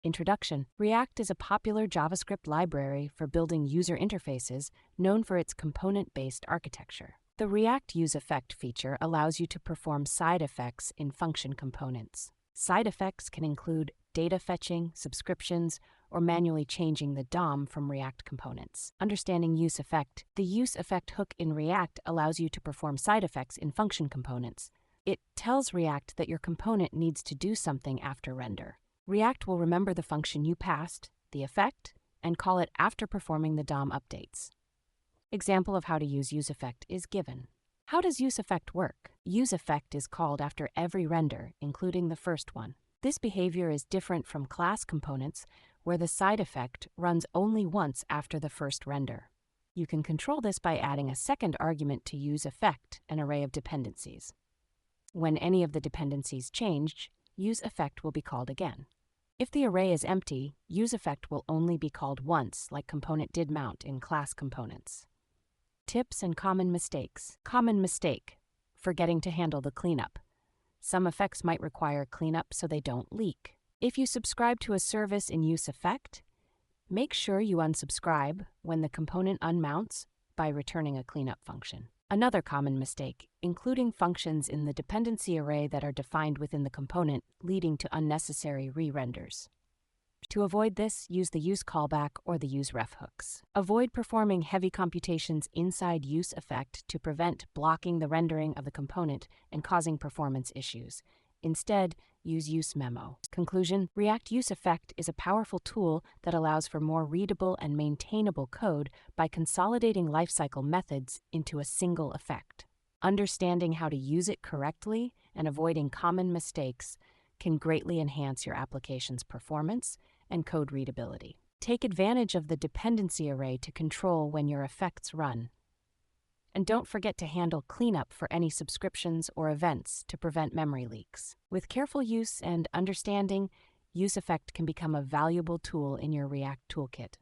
Introduction. React is a popular JavaScript library for building user interfaces known for its component-based architecture. The React useEffect feature allows you to perform side effects in function components. Side effects can include data fetching, subscriptions, or manually changing the DOM from React components. Understanding useEffect. The useEffect hook in React allows you to perform side effects in function components. It tells React that your component needs to do something after render. React will remember the function you passed, the effect, and call it after performing the DOM updates. Example of how to use useEffect is given. How does useEffect work? UseEffect is called after every render, including the first one. This behavior is different from class components, where the side effect runs only once after the first render. You can control this by adding a second argument to useEffect, an array of dependencies. When any of the dependencies change, useEffect will be called again. If the array is empty, useEffect will only be called once, like component did mount in class components. Tips and common mistakes. Common mistake: forgetting to handle the cleanup. Some effects might require cleanup so they don't leak. If you subscribe to a service in useEffect, make sure you unsubscribe when the component unmounts by returning a cleanup function. Another common mistake: including functions in the dependency array that are defined within the component, leading to unnecessary re-renders. To avoid this, use the use callback or the useRef hooks. Avoid performing heavy computations inside useEffect to prevent blocking the rendering of the component and causing performance issues. Instead, use useMemo. Conclusion: React useEffect is a powerful tool that allows for more readable and maintainable code by consolidating lifecycle methods into a single effect. Understanding how to use it correctly and avoiding common mistakes can greatly enhance your application's performance and code readability. Take advantage of the dependency array to control when your effects run. And don't forget to handle cleanup for any subscriptions or events to prevent memory leaks. With careful use and understanding, useEffect can become a valuable tool in your React toolkit.